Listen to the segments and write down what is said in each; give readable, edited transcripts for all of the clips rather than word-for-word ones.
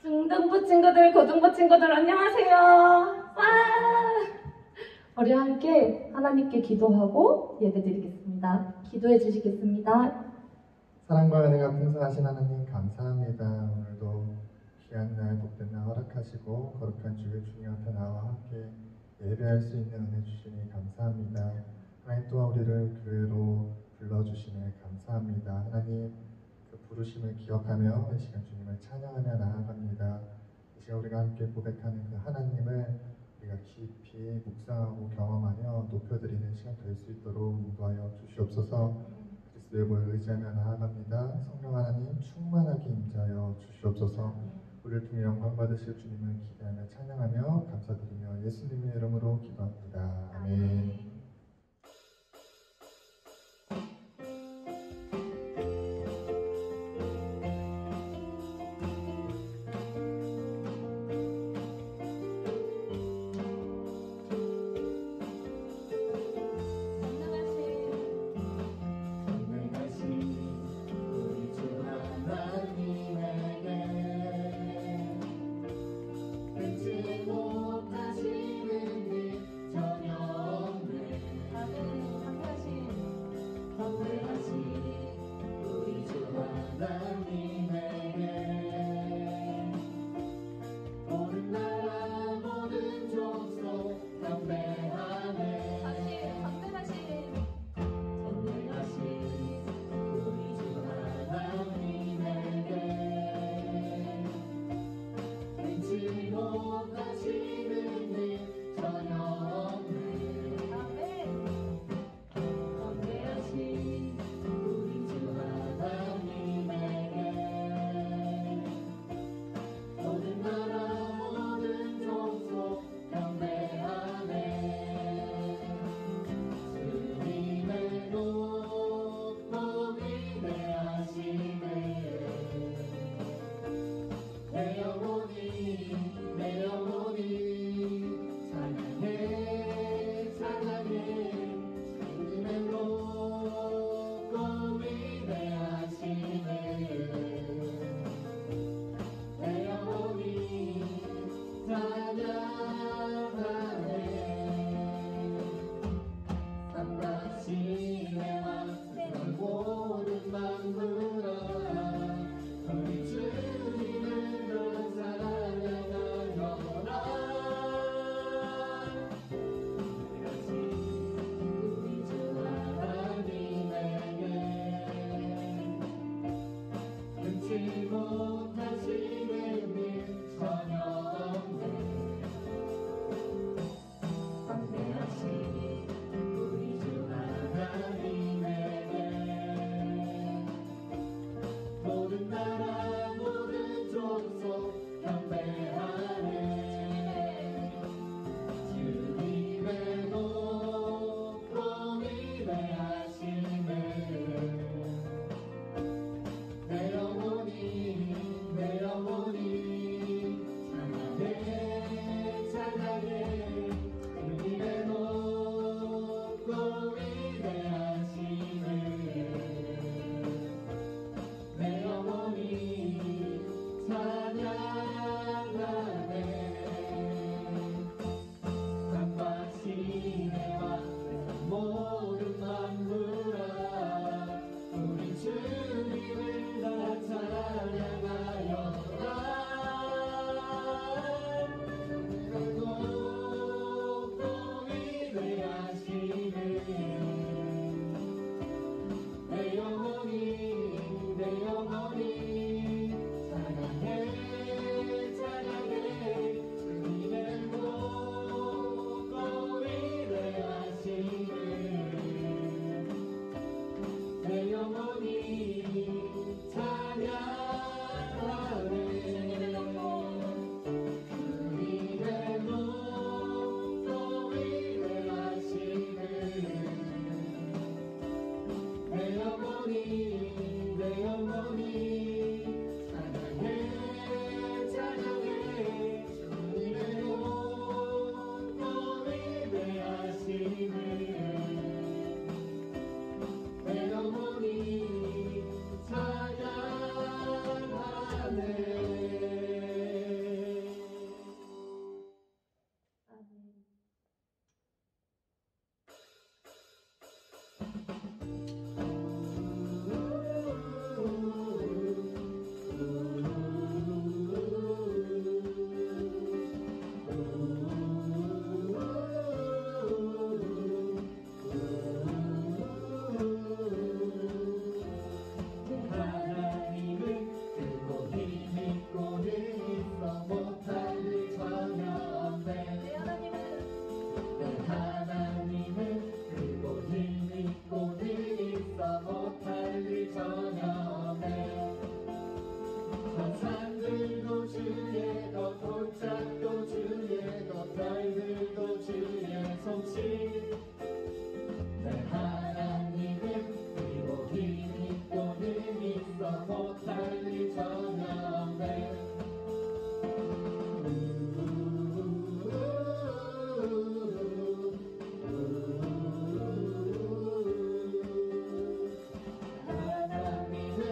중등부 친구들, 고등부 친구들 안녕하세요. 와! 우리 함께 하나님께 기도하고 예배드리겠습니다. 기도해 주시겠습니다. 사랑과 은혜가 풍성하신 하나님 감사합니다. 오늘도 귀한 날 복된 날 허락하시고 거룩한 주의 주님 앞에 나와 함께 예배할 수 있는 은혜 주시니 감사합니다. 하나님 또한 우리를 교회로 불러주시니 감사합니다. 하나님 그 부르심을 기억하며 이 시간 주님을 찬양하며 나아갑니다. 이 시간 우리가 함께 고백하는 그 하나님을 우리가 깊이 묵상하고 경험하며 높여드리는 시간 될 수 있도록 인도하여 주시옵소서. 그리스도의 보혈 의지하며 나아갑니다. 성령 하나님 충만하게 임재하여 주시옵소서. 우리를 통해 영광 받으실 주님을 기대하며 찬양하며 감사드리며 예수님의 이름으로 기도합니다. 아멘. 내 영혼이 솜씨 내 하나님은 그리고 힘이 있고는 있어 못할 일 전혀 없네 하나님은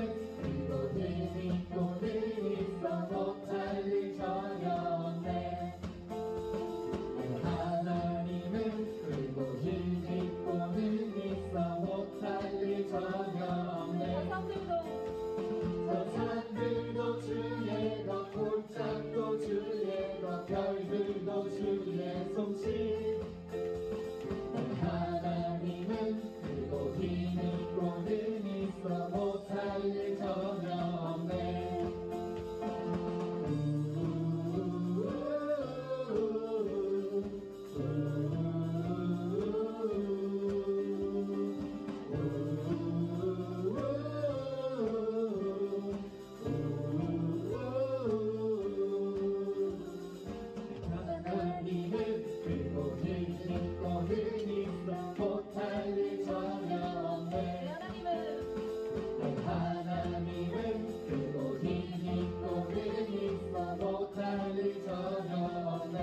그리고 힘이 있고는 있어 못할 일 전혀 없네 하나님은 그리고 힘이 있고는 있어 못할 일 전혀 없네 저 산들도 주의 것 골짜기도 주의 것 별들도 주의 솜씨 하나님은 그리고 힘이 있고는 있어 못할 일 전혀 없네 하나님은 그리고 힘이 있고는 있어 못할 일 전혀 없네 하나님은 그리고 힘이 있고는 있어 못할 일 전혀 없네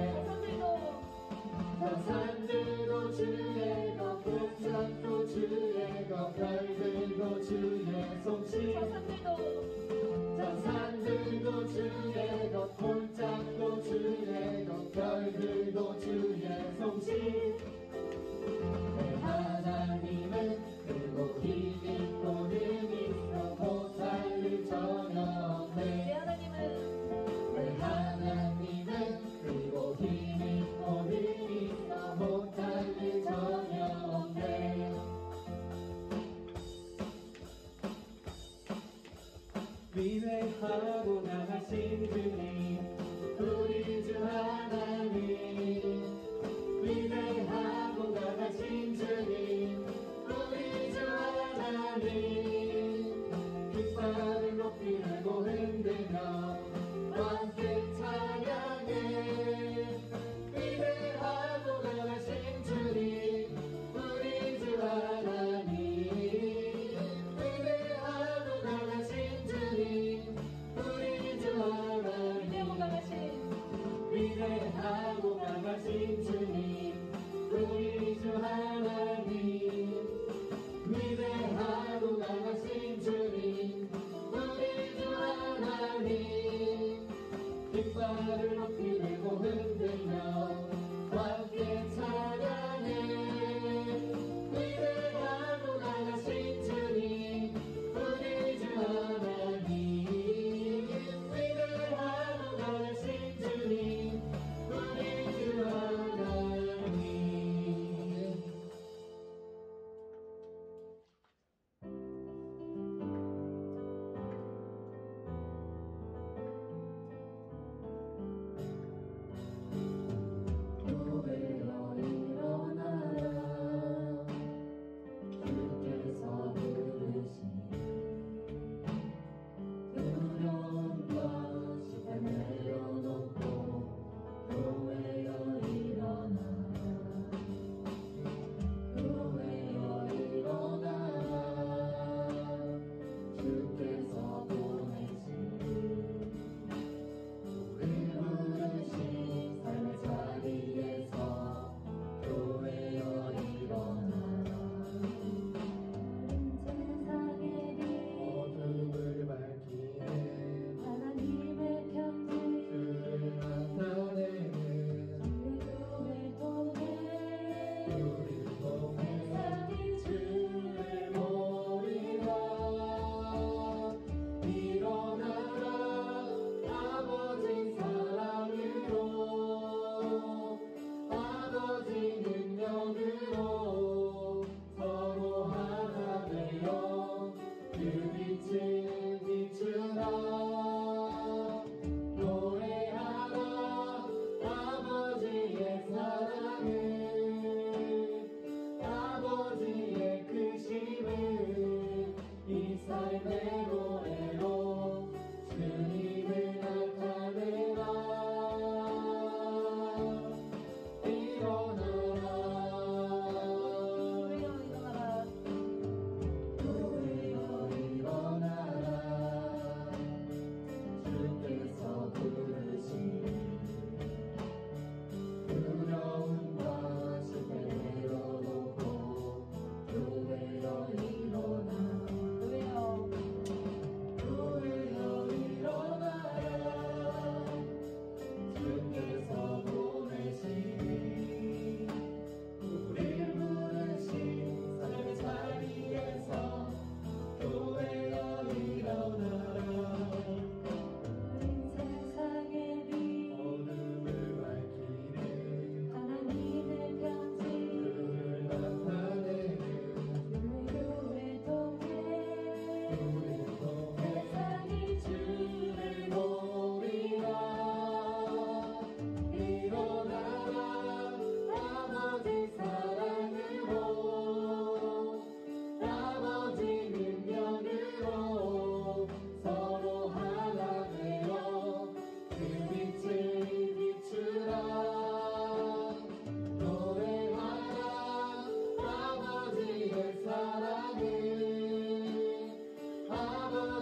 저 산들도 주의 것 골짜기도 주의 것 별들도 주의 솜씨 저 산들도 주의 것 골짜기도 주의 것 별들도 주의 솜씨 내 하나님은 그리고 힘이 있고는 있어 못할 일 전혀 없네 내 하나님은 그리고 힘이 있고는 있어 못할 일 전혀 없네 위대하고 나가신 주님 우리 주 하나님 위대하고 나가신 주님 우리 주 하나님 깃발을 높이 들고 흔들며 함께 찬양해 위대하고 나가신 주님 우리 주 하나님 위대하고 나가신 주님 우리 주 하나님 위대하고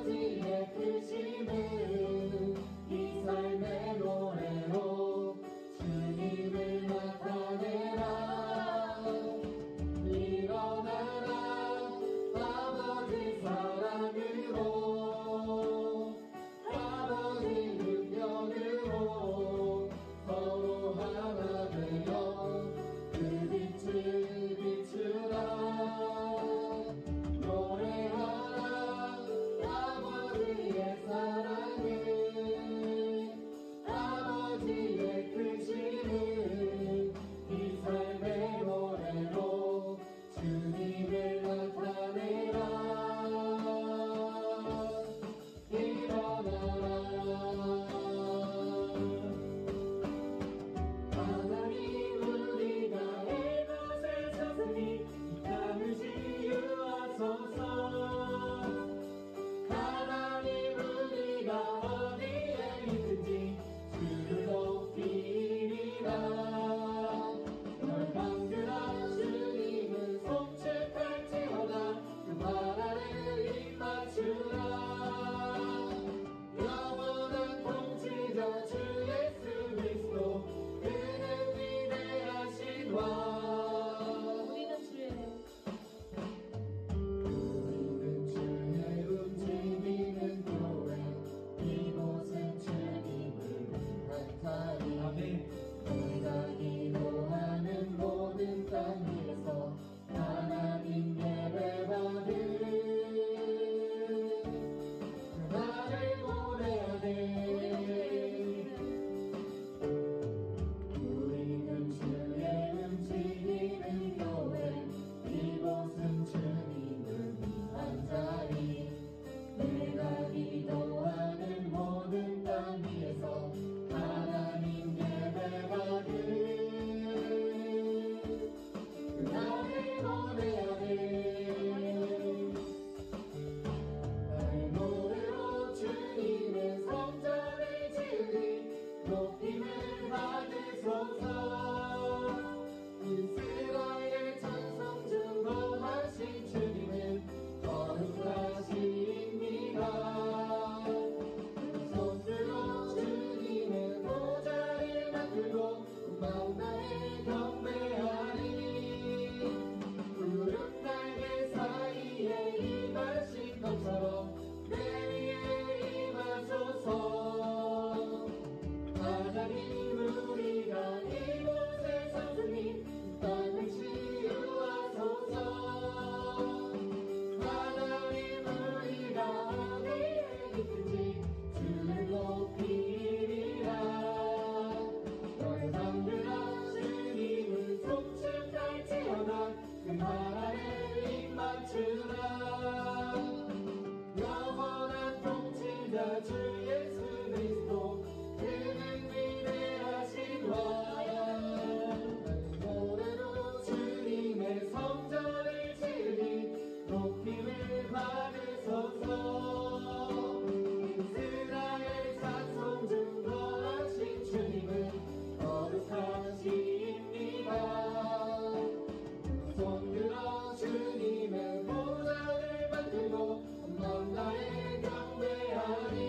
아버지의 크심을 이 삶의 노래로 주님을 나타내라. 일어나라 아버지 사랑으로 아버지 능력으로 서로 하나 되어 그 빛을 비추라. 노래하라 아버지의 사랑을 아버지의 크심을 이 삶의 노래로 주님을 나타내라. 일어나라 하나님 우리가 이곳에 섰으니 이 땅을 지유하소서. 하나님 우리가 어디에 있든지 주를 높이리라. 널 만들어 주님은 송축할지어다. 그 말 아래 입 맞추라. 영원한 통치자 주 예수 그리스도 그는 위대하신 왕. 우리는 주의 우리는 주의 움직이는 교회 이곳은 주님을 위한 자리. 우리가 기도하는 모든 땅 위에서 하나님 예배받을 그날을 노래하네. 우리는 주의 움직이는 교회 이곳은 주님을 위한 자리. 내가 기도하는 모든 땅 위에서 하나님 예배받을 그날을 노래하네. 나의 노래로 주님의 성전을 지으니 높임을 받으소서. 이스라엘 찬송 중보하신 주님은 거룩하십니다. 손들어 주님의 보좌를 만들고 만나에 경배하리. 푸른 날개 사이에 임하신 것처럼 내 위에 임하소서. 하나님 우리가 이곳에 섰으니 땅을 치유하소서. 하나님 우리가 어디에 있든지 주를 높이리라. 너의 잠들어 주님을 송축할지어다. 그 말 아래 입 맞추라. 영원한 통치자 주 예수 그리스도 그는 위대하신 왕. 노래로 주님의 성전을 지으니 높임을 받으소서. 이스라엘 찬송 중보하신 주님은 거룩하십니다. 손들어 주님의 보좌를 만들고 만나에 경배하리.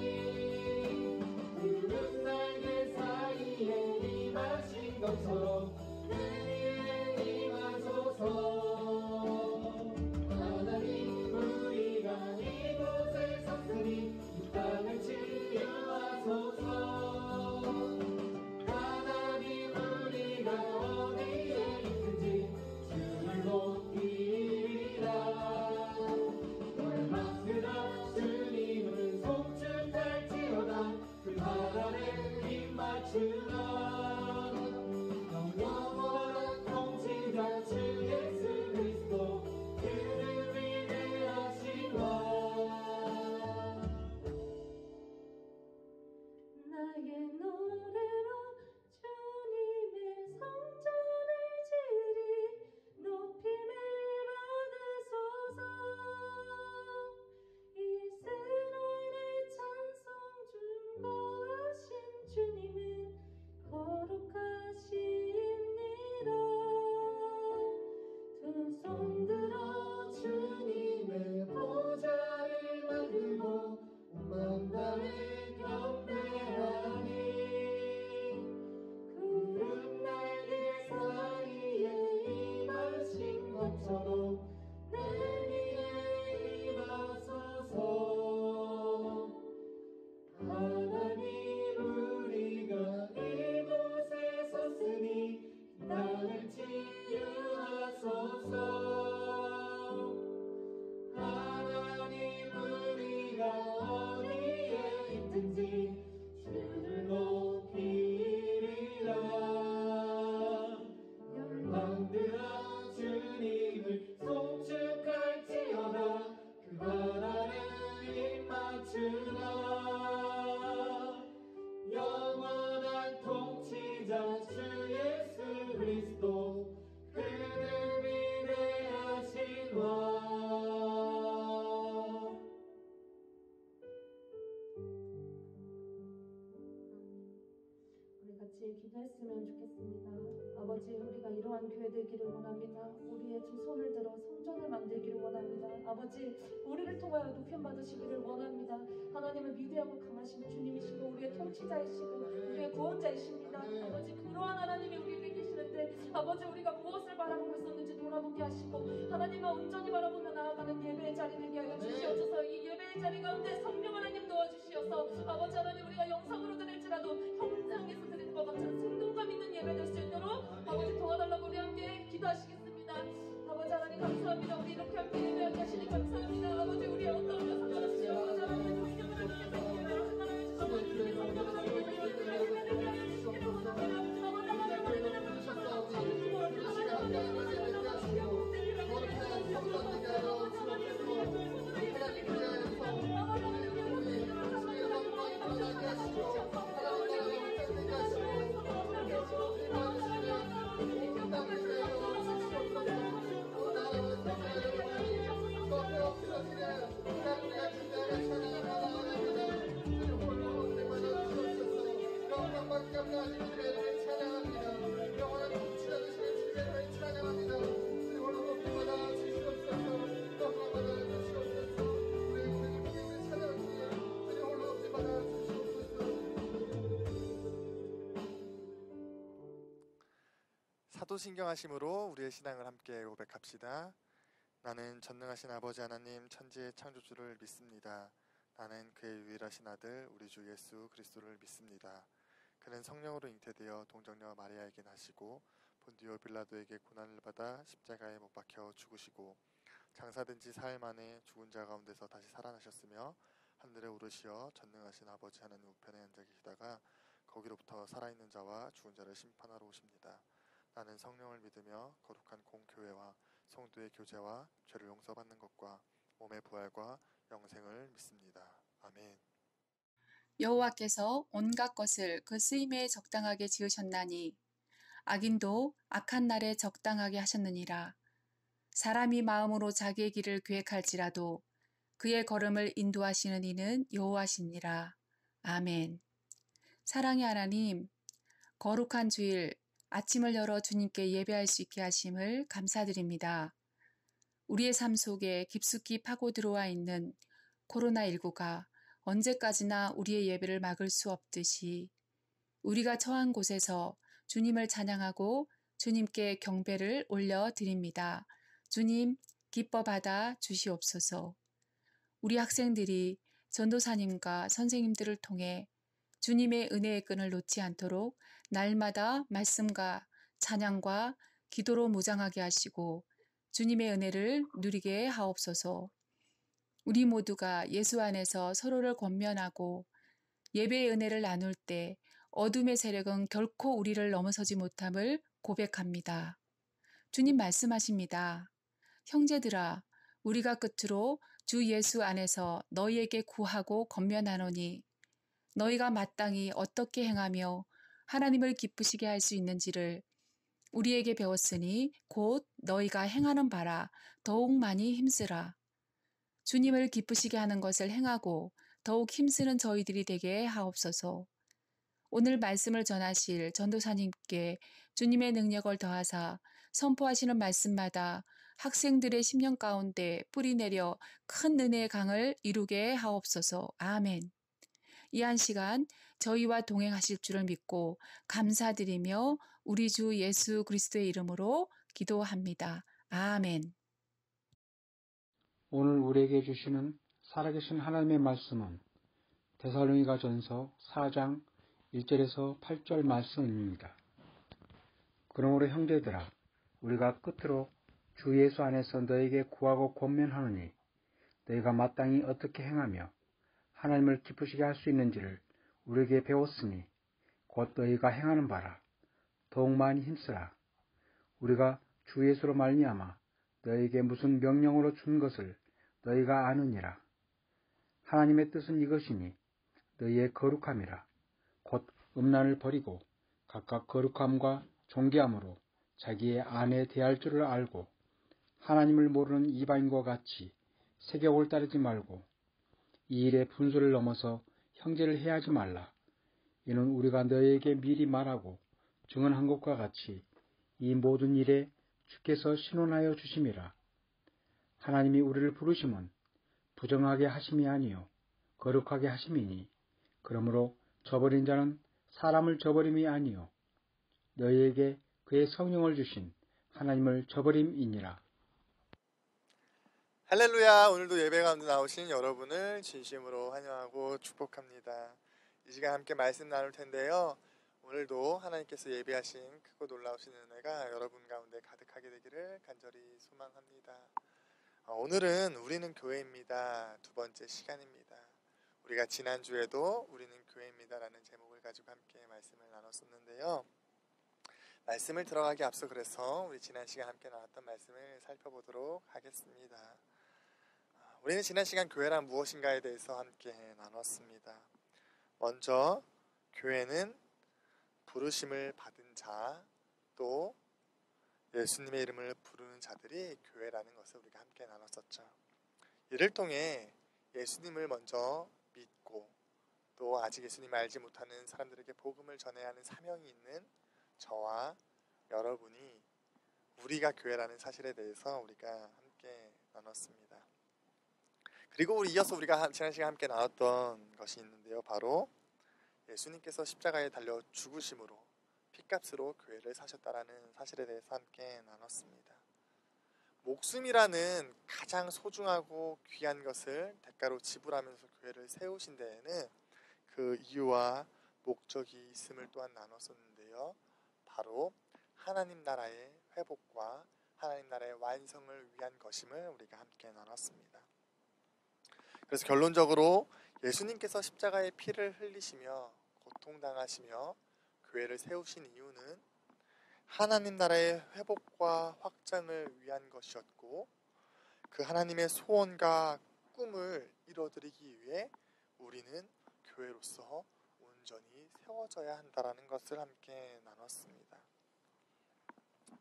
아버지 기도했으면 좋겠습니다. 아버지 우리가 이러한 교회 되기를 원합니다. 우리의 두 손을 들어 성전을 만들기를 원합니다. 아버지 우리를 통하여 높임 받으시기를 원합니다. 하나님은 위대하고 강하신 주님이시고 우리의 통치자이시고 우리의 구원자이십니다. 아버지 그러한 하나님이 우리에게 계시는데 아버지 우리가 무엇을 바라보고 있었는지 돌아보게 하시고 하나님을 온전히 바라보며 나아가는 예배의 자리 되게 하여 주시옵소서. 이 예배의 자리 가운데 성령 하나님 도와주시어서 아버지 하나님 우리가 영상으로 드릴지라도 현장에서 드리는 것 같은 생동감 있는 예배 될 수 있도록 아버지 도와달라고 우리 함께 기도하시겠습니다. 아버지 하나님 감사합니다. 우리 이렇게 함께 예배하게 하시니 감사합니다. 아버지 우리의 어떤 것을 상관없이 아버지 하나님 성령 하나님께서 예배를 하나님의 주시고 우리 성령 하나님께서 예배를 되게 하여 주시기를 원합니다. 아버지 하나님 사도신경하심으로 우리의 신앙을 함께 고백합시다. 나는 전능하신 아버지 하나님 천지의 창조주를 믿습니다. 나는 그의 유일하신 아들 우리 주 예수 그리스도를 믿습니다. 그는 성령으로 잉태되어 동정녀 마리아에게 나시고 본디오 빌라도에게 고난을 받아 십자가에 못 박혀 죽으시고 장사된 지 사흘 만에 죽은 자 가운데서 다시 살아나셨으며 하늘에 오르시어 전능하신 아버지 하나님 우편에 앉아 계시다가 거기로부터 살아있는 자와 죽은 자를 심판하러 오십니다. 나는 성령을 믿으며 거룩한 공교회와 성도의 교제와 죄를 용서받는 것과 몸의 부활과 영생을 믿습니다. 아멘. 여호와께서 온갖 것을 그 쓰임에 적당하게 지으셨나니 악인도 악한 날에 적당하게 하셨느니라. 사람이 마음으로 자기의 길을 계획할지라도 그의 걸음을 인도하시는 이는 여호와시니라. 아멘. 사랑의 하나님, 거룩한 주일 아침을 열어 주님께 예배할 수 있게 하심을 감사드립니다. 우리의 삶 속에 깊숙이 파고 들어와 있는 코로나19가 언제까지나 우리의 예배를 막을 수 없듯이 우리가 처한 곳에서 주님을 찬양하고 주님께 경배를 올려드립니다. 주님 기뻐 받아 주시옵소서. 우리 학생들이 전도사님과 선생님들을 통해 주님의 은혜의 끈을 놓지 않도록 날마다 말씀과 찬양과 기도로 무장하게 하시고 주님의 은혜를 누리게 하옵소서. 우리 모두가 예수 안에서 서로를 권면하고 예배의 은혜를 나눌 때 어둠의 세력은 결코 우리를 넘어서지 못함을 고백합니다. 주님 말씀하십니다. 형제들아, 우리가 끝으로 주 예수 안에서 너희에게 구하고 권면하노니 너희가 마땅히 어떻게 행하며 하나님을 기쁘시게 할 수 있는지를 우리에게 배웠으니 곧 너희가 행하는 바라 더욱 많이 힘쓰라. 주님을 기쁘시게 하는 것을 행하고 더욱 힘쓰는 저희들이 되게 하옵소서. 오늘 말씀을 전하실 전도사님께 주님의 능력을 더하사 선포하시는 말씀마다 학생들의 심령 가운데 뿌리내려 큰 은혜의 강을 이루게 하옵소서. 아멘. 이 한 시간 저희와 동행하실 줄을 믿고 감사드리며 우리 주 예수 그리스도의 이름으로 기도합니다. 아멘. 오늘 우리에게 주시는 살아계신 하나님의 말씀은 데살로니가전서 4장 1절에서 8절 말씀입니다. 그러므로 형제들아, 우리가 끝으로 주 예수 안에서 너에게 구하고 권면하노니 너희가 마땅히 어떻게 행하며 하나님을 기쁘시게 할 수 있는지를 우리에게 배웠으니 곧 너희가 행하는 바라 더욱 많이 힘쓰라. 우리가 주 예수로 말미암아 너희에게 무슨 명령으로 준 것을 너희가 아느니라. 하나님의 뜻은 이것이니 너희의 거룩함이라. 곧 음란을 버리고 각각 거룩함과 존귀함으로 자기의 아내 대할 줄을 알고 하나님을 모르는 이방인과 같이 세격을 따르지 말고 이 일에 분수를 넘어서 형제를 해하지 말라. 이는 우리가 너희에게 미리 말하고 증언한 것과 같이 이 모든 일에 주께서 신원하여 주심이라. 하나님이 우리를 부르심은 부정하게 하심이 아니요 거룩하게 하심이니 그러므로 저버린 자는 사람을 저버림이 아니요 너희에게 그의 성령을 주신 하나님을 저버림이니라. 할렐루야. 오늘도 예배 가운데 나오신 여러분을 진심으로 환영하고 축복합니다. 이 시간 함께 말씀 나눌 텐데요. 오늘도 하나님께서 예비하신 크고 놀라우신 은혜가 여러분 가운데 가득하게 되기를 간절히 소망합니다. 오늘은 우리는 교회입니다. 두 번째 시간입니다. 우리가 지난주에도 우리는 교회입니다 라는 제목을 가지고 함께 말씀을 나눴었는데요. 말씀을 들어가기 앞서 그래서 우리 지난 시간 함께 나눴던 말씀을 살펴보도록 하겠습니다. 우리는 지난 시간 교회란 무엇인가에 대해서 함께 나눴습니다. 먼저 교회는 부르심을 받은 자, 또 예수님의 이름을 부르는 자들이 교회라는 것을 우리가 함께 나눴었죠. 이를 통해 예수님을 먼저 믿고 또 아직 예수님을 알지 못하는 사람들에게 복음을 전해야 하는 사명이 있는 저와 여러분이 우리가 교회라는 사실에 대해서 우리가 함께 나눴습니다. 그리고 이어서 우리가 지난 시간 함께 나눴던 것이 있는데요. 바로 예수님께서 십자가에 달려 죽으심으로 핏값으로 교회를 사셨다라는 사실에 대해서 함께 나눴습니다. 목숨이라는 가장 소중하고 귀한 것을 대가로 지불하면서 교회를 세우신 데에는 그 이유와 목적이 있음을 또한 나눴었는데요. 바로 하나님 나라의 회복과 하나님 나라의 완성을 위한 것임을 우리가 함께 나눴습니다. 그래서 결론적으로 예수님께서 십자가의 피를 흘리시며 고통당하시며 교회를 세우신 이유는 하나님 나라의 회복과 확장을 위한 것이었고 그 하나님의 소원과 꿈을 이뤄드리기 위해 우리는 교회로서 온전히 세워져야 한다는 것을 함께 나눴습니다.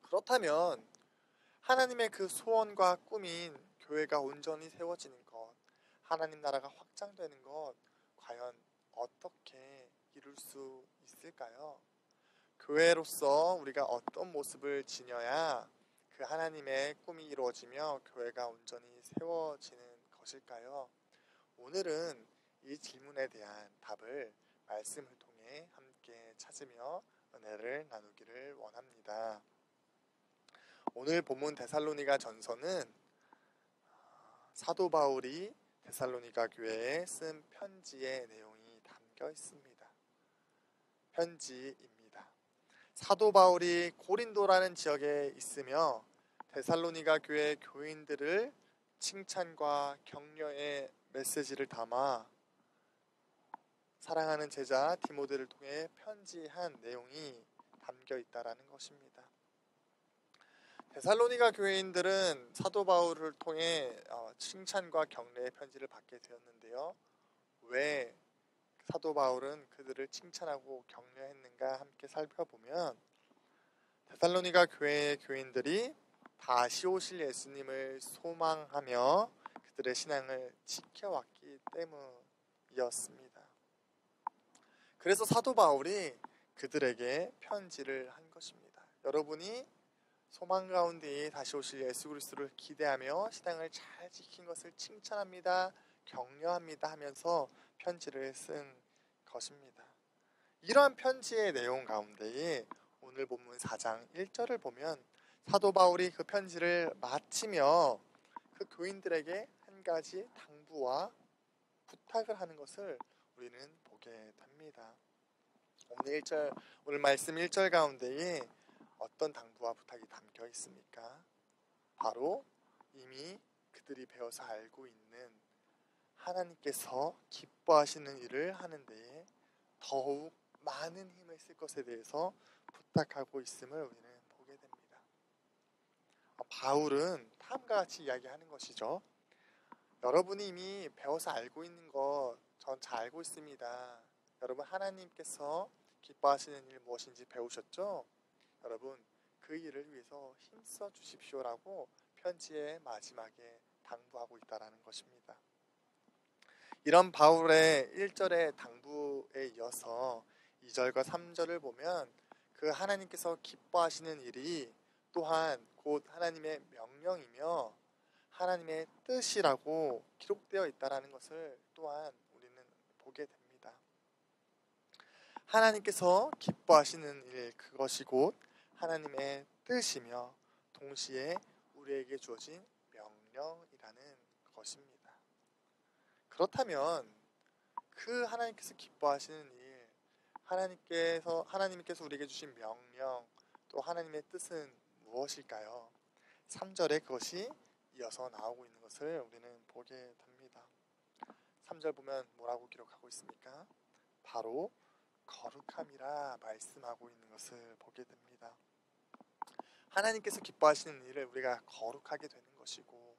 그렇다면 하나님의 그 소원과 꿈인 교회가 온전히 세워지는 것, 하나님 나라가 확장되는 것 과연 어떻게 이룰 수 있을까요? 교회로서 우리가 어떤 모습을 지녀야 그 하나님의 꿈이 이루어지며 교회가 온전히 세워지는 것일까요? 오늘은 이 질문에 대한 답을 말씀을 통해 함께 찾으며 은혜를 나누기를 원합니다. 오늘 본문 데살로니가 전서는 사도 바울이 데살로니가 교회에 쓴 편지의 내용이 담겨 있습니다. 편지입니다. 사도 바울이 고린도라는 지역에 있으며 데살로니가 교회 교인들을 칭찬과 격려의 메시지를 담아 사랑하는 제자 디모데를 통해 편지한 내용이 담겨 있다라는 것입니다. 데살로니가 교회인들은 사도 바울을 통해 칭찬과 격려의 편지를 받게 되었는데요. 왜 사도 바울은 그들을 칭찬하고 격려했는가 함께 살펴보면 데살로니가 교회의 교인들이 다시 오실 예수님을 소망하며 그들의 신앙을 지켜왔기 때문이었습니다. 그래서 사도 바울이 그들에게 편지를 한 것입니다. 여러분이 소망 가운데 다시 오실 예수 그리스도를 기대하며 신앙을 잘 지킨 것을 칭찬합니다. 격려합니다 하면서 편지를 쓴 것입니다. 이러한 편지의 내용 가운데에 오늘 본문 4장 1절을 보면 사도 바울이 그 편지를 마치며 그 교인들에게 한 가지 당부와 부탁을 하는 것을 우리는 보게 됩니다. 오늘 말씀 1절 가운데에 어떤 당부와 부탁이 담겨 있습니까? 바로 이미 그들이 배워서 알고 있는 하나님께서 기뻐하시는 일을 하는 데에 더욱 많은 힘을 쓸 것에 대해서 부탁하고 있음을 우리는 보게 됩니다. 바울은 다음과 같이 이야기하는 것이죠. 여러분이 이미 배워서 알고 있는 것 전 잘 알고 있습니다. 여러분 하나님께서 기뻐하시는 일 무엇인지 배우셨죠? 여러분 그 일을 위해서 힘써 주십시오라고 편지의 마지막에 당부하고 있다라는 것입니다. 이런 바울의 1절의 당부에 이어서 2절과 3절을 보면 그 하나님께서 기뻐하시는 일이 또한 곧 하나님의 명령이며 하나님의 뜻이라고 기록되어 있다는 것을 또한 우리는 보게 됩니다. 하나님께서 기뻐하시는 일, 그것이 곧 하나님의 뜻이며 동시에 우리에게 주어진 명령이라는 것입니다. 그렇다면 그 하나님께서 기뻐하시는 일, 하나님께서 우리에게 주신 명령, 또 하나님의 뜻은 무엇일까요? 3절에 그것이 이어서 나오고 있는 것을 우리는 보게 됩니다. 3절 보면 뭐라고 기록하고 있습니까? 바로 거룩함이라 말씀하고 있는 것을 보게 됩니다. 하나님께서 기뻐하시는 일을 우리가 거룩하게 되는 것이고,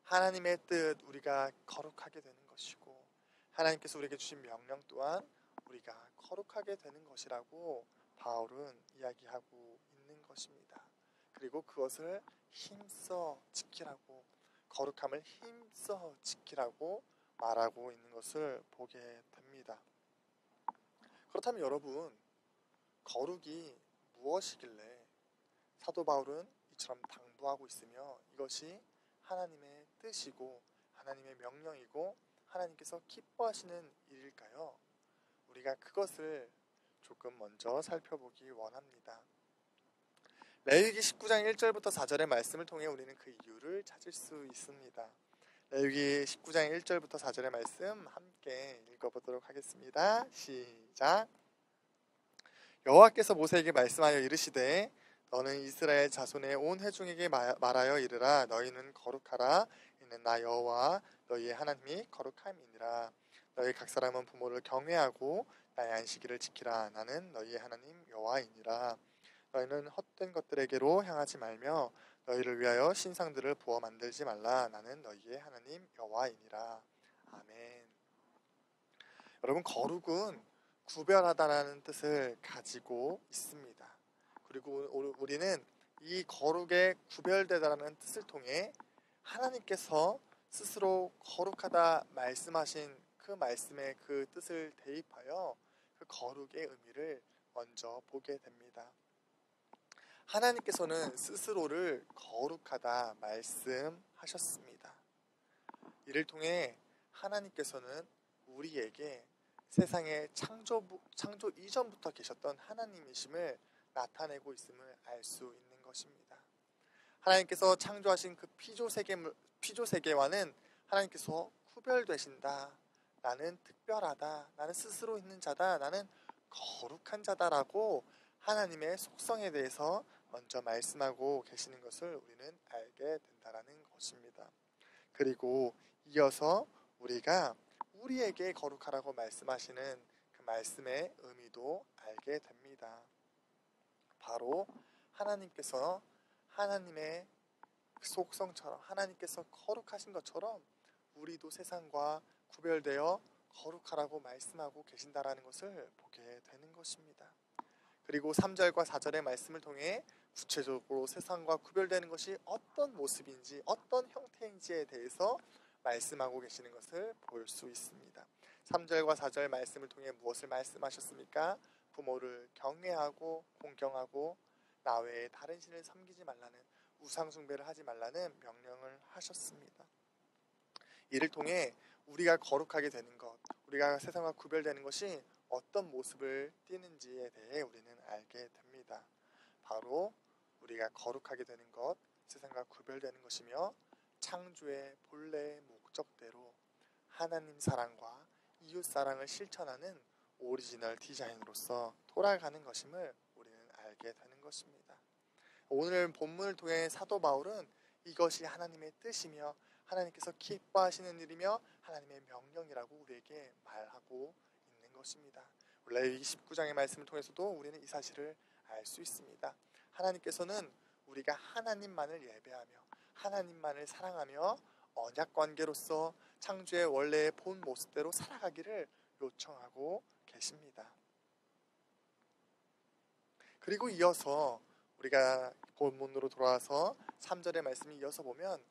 하나님의 뜻 우리가 거룩하게 되는 것이고, 하나님께서 우리에게 주신 명령 또한 우리가 거룩하게 되는 것이라고 바울은 이야기하고 있는 것입니다. 그리고 그것을 힘써 지키라고, 거룩함을 힘써 지키라고 말하고 있는 것을 보게 됩니다. 그렇다면 여러분, 거룩이 무엇이길래 사도 바울은 이처럼 당부하고 있으며 이것이 하나님의 뜻이고 하나님의 명령이고 하나님께서 기뻐하시는 일일까요? 우리가 그것을 조금 먼저 살펴보기 원합니다. 레위기 19장 1절부터 4절의 말씀을 통해 우리는 그 이유를 찾을 수 있습니다. 레위기 19장 1절부터 4절의 말씀 함께 읽어보도록 하겠습니다. 시작. 여호와께서 모세에게 말씀하여 이르시되 너는 이스라엘 자손의 온 회중에게 말하여 이르라. 너희는 거룩하라. 이는 나 여호와 너희의 하나님이 거룩함이니라. 너희 각 사람은 부모를 경외하고 나의 안식일을 지키라. 나는 너희의 하나님 여호와이니라. 너희는 헛된 것들에게로 향하지 말며 너희를 위하여 신상들을 부어 만들지 말라. 나는 너희의 하나님 여호와이니라. 아멘. 여러분, 거룩은 구별하다라는 뜻을 가지고 있습니다. 그리고 우리는 이 거룩에 구별되다라는 뜻을 통해 하나님께서 스스로 거룩하다 말씀하신 그 말씀의 그 뜻을 대입하여 그 거룩의 의미를 먼저 보게 됩니다. 하나님께서는 스스로를 거룩하다 말씀하셨습니다. 이를 통해 하나님께서는 우리에게 세상의 창조 이전부터 계셨던 하나님이심을 나타내고 있음을 알 수 있는 것입니다. 하나님께서 창조하신 그 피조세계와는 하나님께서 구별되신다. 나는 특별하다. 나는 스스로 있는 자다. 나는 거룩한 자다라고 하나님의 속성에 대해서 먼저 말씀하고 계시는 것을 우리는 알게 된다라는 것입니다. 그리고 이어서 우리가 우리에게 거룩하라고 말씀하시는 그 말씀의 의미도 알게 됩니다. 바로 하나님께서 하나님의 속성처럼 하나님께서 거룩하신 것처럼 우리도 세상과 구별되어 거룩하라고 말씀하고 계신다라는 것을 보게 되는 것입니다. 그리고 3절과 4절의 말씀을 통해 구체적으로 세상과 구별되는 것이 어떤 모습인지 어떤 형태인지에 대해서 말씀하고 계시는 것을 볼 수 있습니다. 3절과 4절 말씀을 통해 무엇을 말씀하셨습니까? 부모를 경외하고 공경하고 나 외에 다른 신을 섬기지 말라는, 우상 숭배를 하지 말라는 명령을 하셨습니다. 이를 통해 우리가 거룩하게 되는 것, 우리가 세상과 구별되는 것이 어떤 모습을 띠는지에 대해 우리는 알게 됩니다. 바로 우리가 거룩하게 되는 것, 세상과 구별되는 것이며 창조의 본래의 목적대로 하나님 사랑과 이웃 사랑을 실천하는 오리지널 디자인으로서 돌아가는 것임을 우리는 알게 되는 것입니다. 오늘 본문을 통해 사도 바울은 이것이 하나님의 뜻이며 하나님께서 기뻐하시는 일이며 하나님의 명령이라고 우리에게 말하고 있는 것입니다. 레위기 19장의 말씀을 통해서도 우리는 이 사실을 알 수 있습니다. 하나님께서는 우리가 하나님만을 예배하며 하나님만을 사랑하며 언약 관계로서 창조의 원래의 본 모습대로 살아가기를 요청하고 계십니다. 그리고 이어서 우리가 본문으로 돌아와서 3절의 말씀을 이어서 보면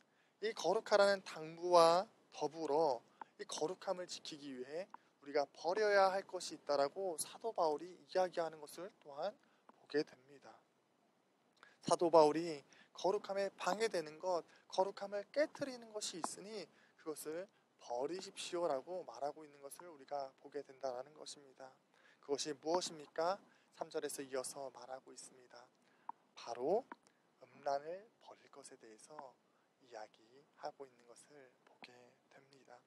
이 거룩하라는 당부와 더불어 이 거룩함을 지키기 위해 우리가 버려야 할 것이 있다라고 사도 바울이 이야기하는 것을 또한 보게 됩니다. 사도 바울이 거룩함에 방해되는 것, 거룩함을 깨트리는 것이 있으니 그것을 버리십시오라고 말하고 있는 것을 우리가 보게 된다는 것입니다. 그것이 무엇입니까? 3절에서 이어서 말하고 있습니다. 바로 음란을 버릴 것에 대해서 이야기하고 있는 것을 보게 됩니다.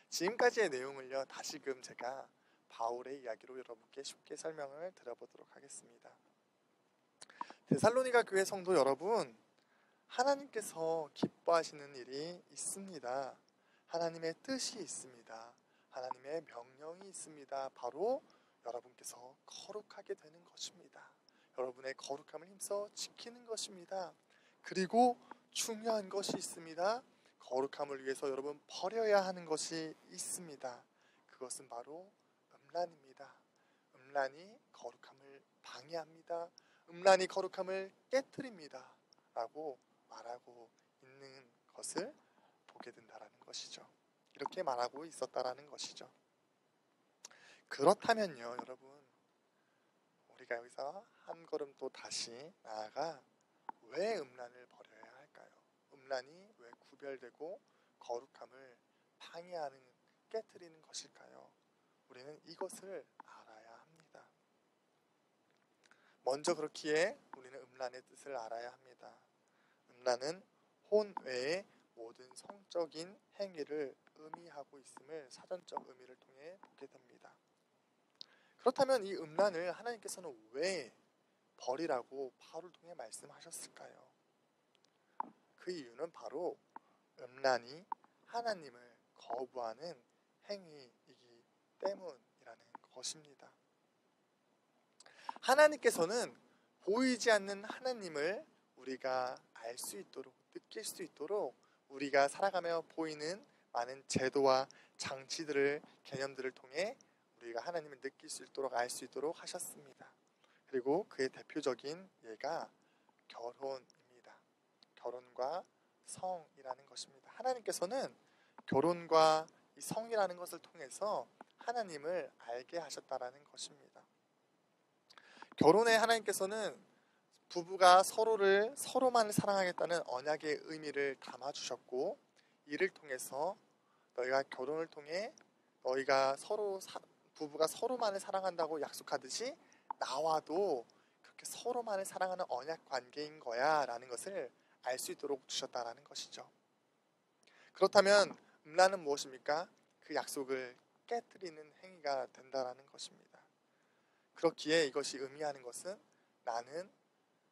지금까지의 내용을요, 다시금 제가 바울의 이야기로 여러분께 쉽게 설명을 드려보도록 하겠습니다. 데살로니가 교회 성도 여러분, 하나님께서 기뻐하시는 일이 있습니다. 하나님의 뜻이 있습니다. 하나님의 명령이 있습니다. 바로 여러분께서 거룩하게 되는 것입니다. 여러분의 거룩함을 힘써 지키는 것입니다. 그리고 중요한 것이 있습니다. 거룩함을 위해서 여러분 버려야 하는 것이 있습니다. 그것은 바로 음란입니다. 음란이 거룩함을 방해합니다. 음란이 거룩함을 깨트립니다. 라고 말하고 있는 것을 보게 된다는 것이죠. 이렇게 말하고 있었다라는 것이죠. 그렇다면요, 여러분, 우리가 여기서 한 걸음 또 다시 나아가 왜 음란을 버려야 할까요? 음란이 왜 구별되고 거룩함을 방해하는, 깨트리는 것일까요? 우리는 이것을 알아야 합니다. 먼저 그렇기에 우리는 음란의 뜻을 알아야 합니다. 음란은 혼 외의 모든 성적인 행위를 의미하고 있음을 사전적 의미를 통해 보게 됩니다. 그렇다면 이 음란을 하나님께서는 왜 버리라고 바울을 통해 말씀하셨을까요? 그 이유는 바로 음란이 하나님을 거부하는 행위이기 때문이라는 것입니다. 하나님께서는 보이지 않는 하나님을 우리가 알 수 있도록, 느낄 수 있도록 우리가 살아가며 보이는 많은 제도와 장치들을, 개념들을 통해 우리가 하나님을 느낄 수 있도록, 알 수 있도록 하셨습니다. 그리고 그의 대표적인 예가 결혼입니다. 결혼과 성이라는 것입니다. 하나님께서는 결혼과 이 성이라는 것을 통해서 하나님을 알게 하셨다라는 것입니다. 결혼에 하나님께서는 부부가 서로만을 사랑하겠다는 언약의 의미를 담아주셨고, 이를 통해서 너희가 결혼을 통해 너희가 부부가 서로만을 사랑한다고 약속하듯이 나와도 그렇게 서로만을 사랑하는 언약 관계인 거야 라는 것을 알 수 있도록 주셨다라는 것이죠. 그렇다면 음란은 무엇입니까? 그 약속을 깨트리는 행위가 된다라는 것입니다. 그렇기에 이것이 의미하는 것은 나는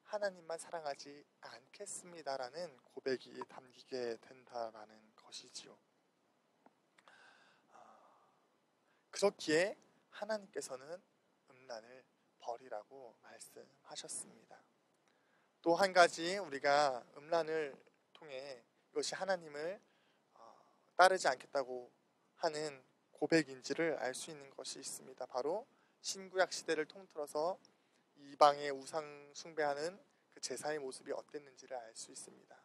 하나님만 사랑하지 않겠습니다라는 고백이 담기게 된다라는 것이지요. 그렇기에 하나님께서는 음란을 버리라고 말씀하셨습니다. 또 한 가지 우리가 음란을 통해 이것이 하나님을 따르지 않겠다고 하는 고백인지를 알 수 있는 것이 있습니다. 바로 신구약 시대를 통틀어서 이방의 우상 숭배하는 그 제사의 모습이 어땠는지를 알 수 있습니다.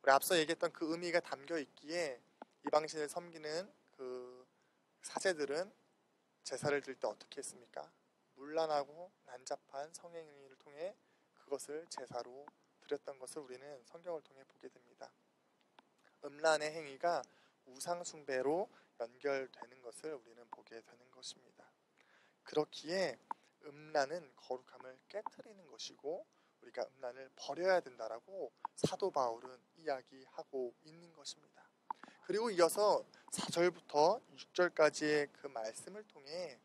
우리 앞서 얘기했던 그 의미가 담겨 있기에 이방신을 섬기는 그 사제들은 제사를 드릴 때 어떻게 했습니까? 문란하고 난잡한 성행위를 통해 그것을 제사로 드렸던 것을 우리는 성경을 통해 보게 됩니다. 음란의 행위가 우상 숭배로 연결되는 것을 우리는 보게 되는 것입니다. 그렇기에 음란은 거룩함을 깨트리는 것이고 우리가 음란을 버려야 된다라고 사도 바울은 이야기하고 있는 것입니다. 그리고 이어서 4절부터 6절까지의 그 말씀을 통해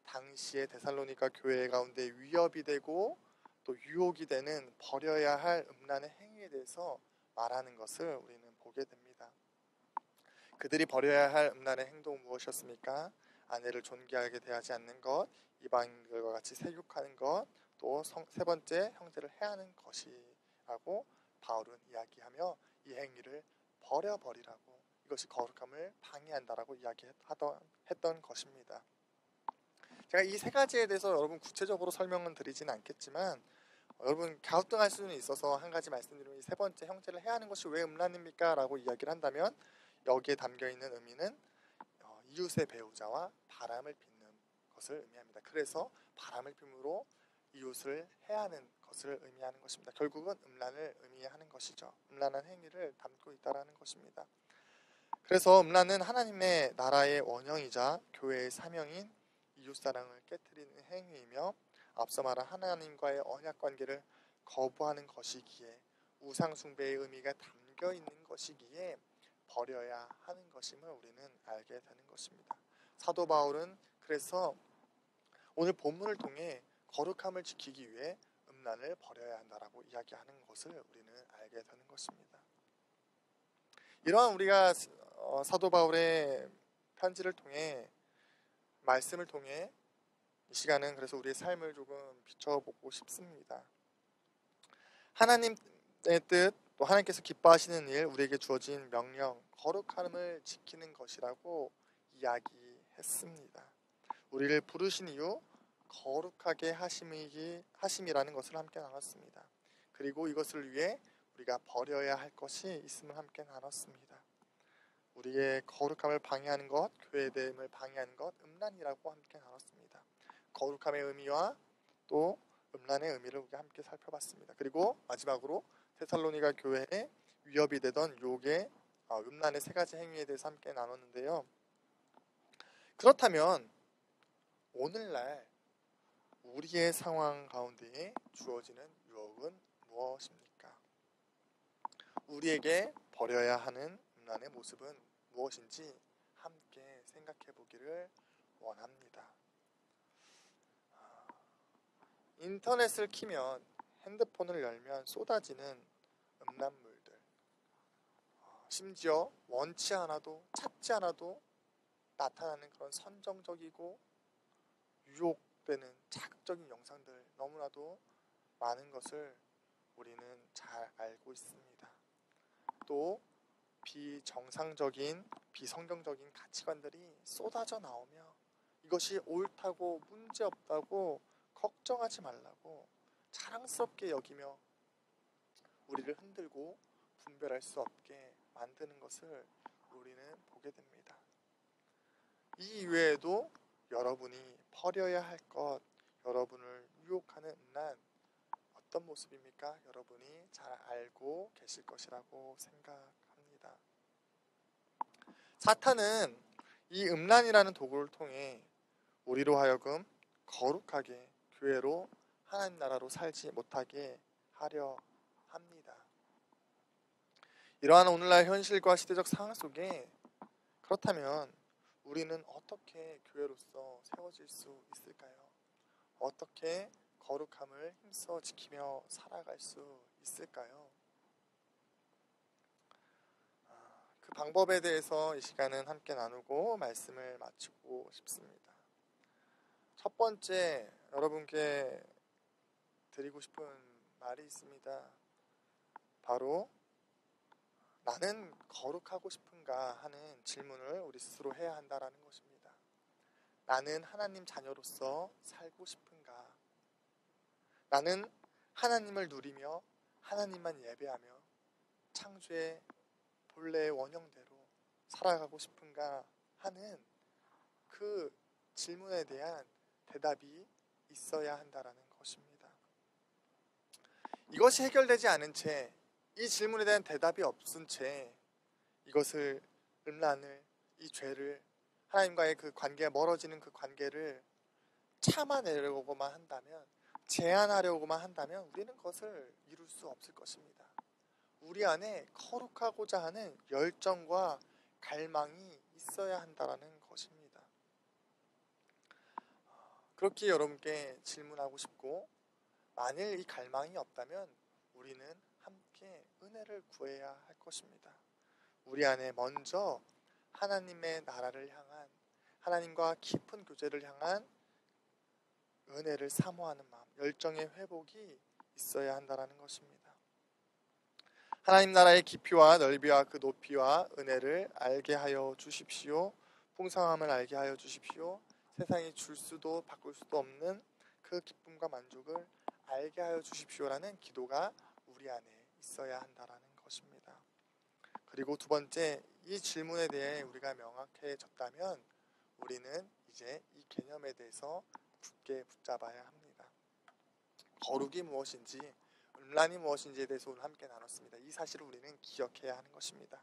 당시의 데살로니가 교회 가운데 위협이 되고 또 유혹이 되는 버려야 할 음란의 행위에 대해서 말하는 것을 우리는 보게 됩니다. 그들이 버려야 할 음란의 행동은 무엇이었습니까? 아내를 존귀하게 대하지 않는 것, 이방인들과 같이 세욕하는 것, 또 세 번째 형제를 해하는 것이라고 바울은 이야기하며 이 행위를 버려버리라고, 이것이 거룩함을 방해한다라고 이야기했던 것입니다. 제가 이 세 가지에 대해서 여러분 구체적으로 설명은 드리진 않겠지만 여러분 갸우뚱할 수는 있어서 한 가지 말씀드리면, 이 세 번째 형제를 해하는 것이 왜 음란입니까? 라고 이야기를 한다면 여기에 담겨있는 의미는 이웃의 배우자와 바람을 피는 것을 의미합니다. 그래서 바람을 피므로 이웃을 해하는 것을 의미하는 것입니다. 결국은 음란을 의미하는 것이죠. 음란한 행위를 담고 있다는 것입니다. 그래서 음란은 하나님의 나라의 원형이자 교회의 사명인 이웃사랑을 깨트리는 행위이며 앞서 말한 하나님과의 언약관계를 거부하는 것이기에 우상숭배의 의미가 담겨있는 것이기에 버려야 하는 것임을 우리는 알게 되는 것입니다. 사도 바울은 그래서 오늘 본문을 통해 거룩함을 지키기 위해 음란을 버려야 한다라고 이야기하는 것을 우리는 알게 되는 것입니다. 이러한 우리가 사도 바울의 편지를 통해 말씀을 통해 이 시간은 그래서 우리의 삶을 조금 비춰보고 싶습니다. 하나님의 뜻, 또 하나님께서 기뻐하시는 일, 우리에게 주어진 명령, 거룩함을 지키는 것이라고 이야기했습니다. 우리를 부르신 이유 거룩하게 하심이라는 것을 함께 나눴습니다. 그리고 이것을 위해 우리가 버려야 할 것이 있음을 함께 나눴습니다. 우리의 거룩함을 방해하는 것, 교회됨을 방해하는 것, 음란이라고 함께 나눴습니다. 거룩함의 의미와 또 음란의 의미를 우리가 함께 살펴봤습니다. 그리고 마지막으로 데살로니가 교회에 위협이 되던 욕의 음란의 세 가지 행위에 대해서 함께 나눴는데요. 그렇다면 오늘날 우리의 상황 가운데에 주어지는 유혹은 무엇입니까? 우리에게 버려야 하는 음란의 모습은 무엇인지 함께 생각해 보기를 원합니다. 인터넷을 키면, 핸드폰을 열면 쏟아지는 음란물들, 심지어 원치 않아도 찾지 않아도 나타나는 그런 선정적이고 유혹되는 자극적인 영상들 너무나도 많은 것을 우리는 잘 알고 있습니다. 또 비정상적인 비성경적인 가치관들이 쏟아져 나오며 이것이 옳다고 문제없다고 걱정하지 말라고 자랑스럽게 여기며 우리를 흔들고 분별할 수 없게 만드는 것을 우리는 보게 됩니다. 이 이외에도 여러분이 버려야 할 것, 여러분을 유혹하는 음란 어떤 모습입니까? 여러분이 잘 알고 계실 것이라고 생각합니다. 사탄은 이 음란이라는 도구를 통해 우리로 하여금 거룩하게 교회로 하나님 나라로 살지 못하게 하려 합니다. 이러한 오늘날 현실과 시대적 상황 속에 그렇다면 우리는 어떻게 교회로서 세워질 수 있을까요? 어떻게 거룩함을 힘써 지키며 살아갈 수 있을까요? 그 방법에 대해서 이 시간은 함께 나누고 말씀을 마치고 싶습니다. 첫 번째 여러분께 드리고 싶은 말이 있습니다. 바로 나는 거룩하고 싶은가 하는 질문을 우리 스스로 해야 한다는 것입니다. 나는 하나님 자녀로서 살고 싶은가? 나는 하나님을 누리며 하나님만 예배하며 창조의 본래의 원형대로 살아가고 싶은가 하는 그 질문에 대한 대답이 있어야 한다는 것입니다. 이것이 해결되지 않은 채, 이 질문에 대한 대답이 없은 채 이것을 음란을, 이 죄를, 하나님과의 그 관계가 멀어지는 그 관계를 참아내려고만 한다면, 제한하려고만 한다면 우리는 그것을 이룰 수 없을 것입니다. 우리 안에 거룩하고자 하는 열정과 갈망이 있어야 한다는 것입니다. 그렇게 여러분께 질문하고 싶고, 만일 이 갈망이 없다면 우리는 함께 은혜를 구해야 할 것입니다. 우리 안에 먼저 하나님의 나라를 향한, 하나님과 깊은 교제를 향한 은혜를 사모하는 마음, 열정의 회복이 있어야 한다는 것입니다. 하나님 나라의 깊이와 넓이와 그 높이와 은혜를 알게 하여 주십시오. 풍성함을 알게 하여 주십시오. 세상이 줄 수도 바꿀 수도 없는 그 기쁨과 만족을 알게 하여 주십시오라는 기도가 우리 안에 있어야 한다는 것입니다. 그리고 두 번째, 이 질문에 대해 우리가 명확해졌다면 우리는 이제 이 개념에 대해서 굳게 붙잡아야 합니다. 거룩이 무엇인지, 음란이 무엇인지에 대해서 오늘 함께 나눴습니다. 이 사실을 우리는 기억해야 하는 것입니다.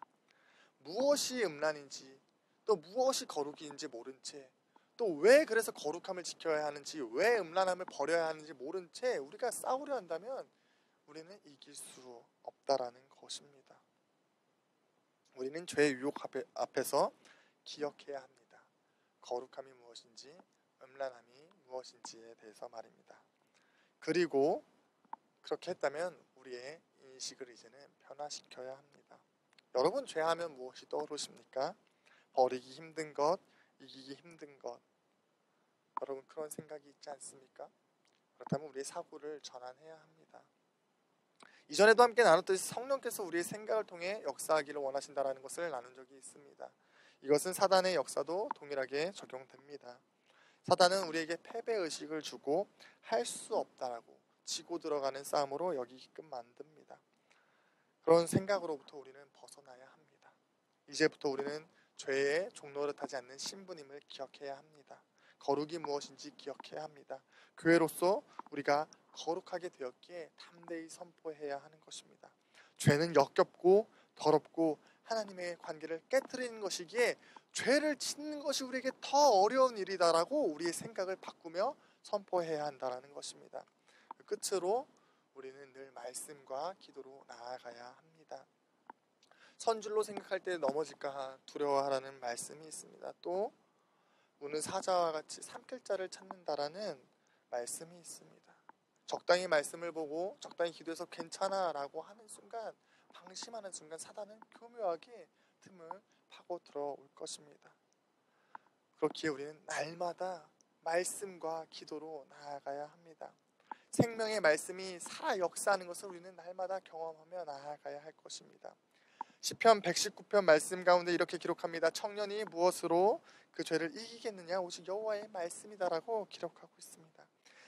무엇이 음란인지, 또 무엇이 거룩인지 모른 채, 또 왜 그래서 거룩함을 지켜야 하는지, 왜 음란함을 버려야 하는지 모른 채 우리가 싸우려 한다면 우리는 이길 수 없다라는 것입니다. 우리는 죄의 유혹 앞에서 기억해야 합니다. 거룩함이 무엇인지, 음란함이 무엇인지에 대해서 말입니다. 그리고 그렇게 했다면 우리의 인식을 이제는 변화시켜야 합니다. 여러분, 죄하면 무엇이 떠오르십니까? 버리기 힘든 것, 이기기 힘든 것. 여러분, 그런 생각이 있지 않습니까? 그렇다면 우리의 사고를 전환해야 합니다. 이전에도 함께 나눴듯이 성령께서 우리의 생각을 통해 역사하기를 원하신다는 것을 나눈 적이 있습니다. 이것은 사단의 역사도 동일하게 적용됩니다. 사단은 우리에게 패배의식을 주고 할 수 없다라고 지고 들어가는 싸움으로 여기게끔 만듭니다. 그런 생각으로부터 우리는 벗어나야 합니다. 이제부터 우리는 죄의 종노릇하지 않는 신분임을 기억해야 합니다. 거룩이 무엇인지 기억해야 합니다. 교회로서 우리가 거룩하게 되었기에 담대히 선포해야 하는 것입니다. 죄는 역겹고 더럽고 하나님의 관계를 깨트리는 것이기에 죄를 짓는 것이 우리에게 더 어려운 일이다라고 우리의 생각을 바꾸며 선포해야 한다는 것입니다. 끝으로 우리는 늘 말씀과 기도로 나아가야 합니다. 선줄로 생각할 때 넘어질까 두려워하라는 말씀이 있습니다. 또 우는 사자와 같이 삼킬 자를 찾는다라는 말씀이 있습니다. 적당히 말씀을 보고 적당히 기도해서 괜찮아 라고 하는 순간, 방심하는 순간 사단은 교묘하게 틈을 파고 들어올 것입니다. 그렇기에 우리는 날마다 말씀과 기도로 나아가야 합니다. 생명의 말씀이 살아 역사하는 것을 우리는 날마다 경험하며 나아가야 할 것입니다. 시편 119편 말씀 가운데 이렇게 기록합니다. 청년이 무엇으로 그 죄를 이기겠느냐? 오직 여호와의 말씀이다라고 기록하고 있습니다.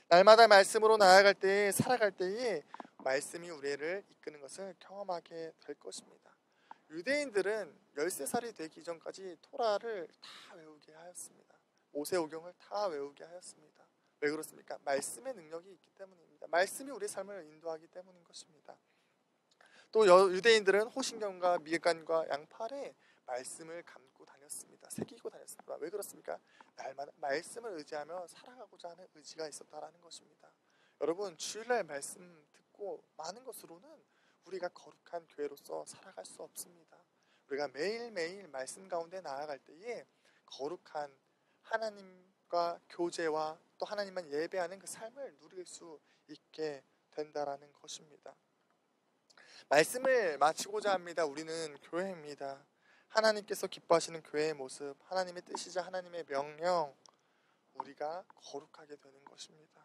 날마다 말씀으로 나아갈 때에, 살아갈 때에 말씀이 우리를 이끄는 것을 경험하게 될 것입니다. 유대인들은 13살이 되기 이전까지 토라를 다 외우게 하였습니다. 모세오경을 다 외우게 하였습니다. 왜 그렇습니까? 말씀의 능력이 있기 때문입니다. 말씀이 우리의 삶을 인도하기 때문인 것입니다. 또 유대인들은 호신경과 밀간과 양팔에 말씀을 감고 다녔습니다. 새기고 다녔습니다. 왜 그렇습니까? 날마다 말씀을 의지하며 살아가고자 하는 의지가 있었다라는 것입니다. 여러분, 주일날 말씀 듣고 많은 것으로는 우리가 거룩한 교회로서 살아갈 수 없습니다. 우리가 매일매일 말씀 가운데 나아갈 때에 거룩한 하나님과 교제와 또 하나님만 예배하는 그 삶을 누릴 수 있게 된다라는 것입니다. 말씀을 마치고자 합니다. 우리는 교회입니다. 하나님께서 기뻐하시는 교회의 모습, 하나님의 뜻이자 하나님의 명령, 우리가 거룩하게 되는 것입니다.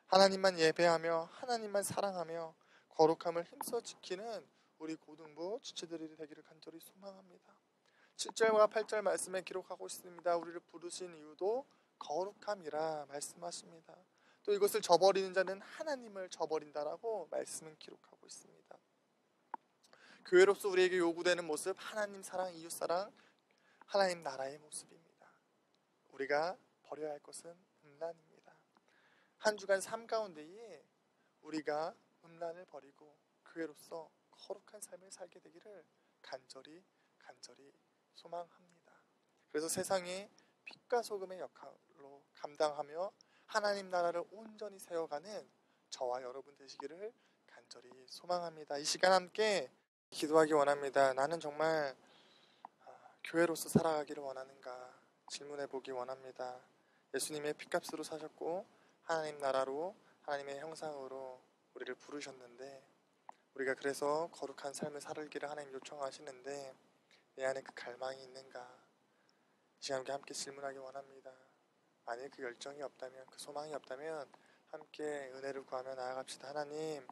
하나님만 예배하며 하나님만 사랑하며 거룩함을 힘써 지키는 우리 고등부 지체들이 되기를 간절히 소망합니다. 7절과 8절 말씀에 기록하고 있습니다. 우리를 부르신 이유도 거룩함이라 말씀하십니다. 또 이것을 저버리는 자는 하나님을 저버린다라고 말씀은 기록하고 있습니다. 교회로서 우리에게 요구되는 모습, 하나님 사랑, 이웃 사랑, 하나님 나라의 모습입니다. 우리가 버려야 할 것은 음란입니다. 한 주간 삶 가운데에 우리가 음란을 버리고 교회로서 거룩한 삶을 살게 되기를 간절히 소망합니다. 그래서 세상에 빛과 소금의 역할로 감당하며 하나님 나라를 온전히 세워가는 저와 여러분 되시기를 간절히 소망합니다. 이 시간 함께 기도하기 원합니다. 나는 정말 교회로서 살아가기를 원하는가 질문해 보기 원합니다. 예수님의 핏값으로 사셨고 하나님 나라로 하나님의 형상으로 우리를 부르셨는데, 우리가 그래서 거룩한 삶을 살기를 하나님 요청하시는데 내 안에 그 갈망이 있는가? 이 시간 함께 질문하기 원합니다. 만일 그 열정이 없다면, 그 소망이 없다면 함께 은혜를 구하며 나아갑시다. 하나님,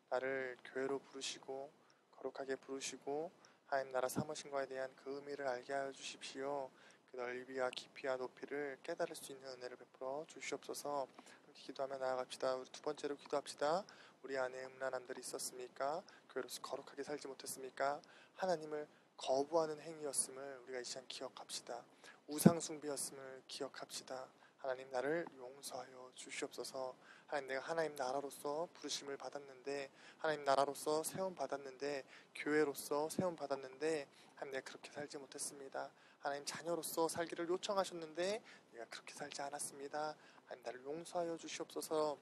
나를 교회로 부르시고 거룩하게 부르시고 하나님 나라 삼으신 것에 대한 그 의미를 알게 하여 주십시오. 그 넓이와 깊이와 높이를 깨달을 수 있는 은혜를 베풀어 주시옵소서. 함께 기도하며 나아갑시다. 우리 두 번째로 기도합시다. 우리 안에 음란함들이 있었습니까? 교회로서 거룩하게 살지 못했습니까? 하나님을 거부하는 행위였음을 우리가 이 시간 기억합시다. 우상 숭배였음을 기억합시다. 하나님 나를 용서하여 주시옵소서. 하나님 내가 하나님 나라로서 부르심을 받았는데, 하나님 나라로서 세움 받았는데, 교회로서 세움 받았는데 하나님 내가 그렇게 살지 못했습니다. 하나님 자녀로서 살기를 요청하셨는데 내가 그렇게 살지 않았습니다. 하나님 나를 용서하여 주시옵소서.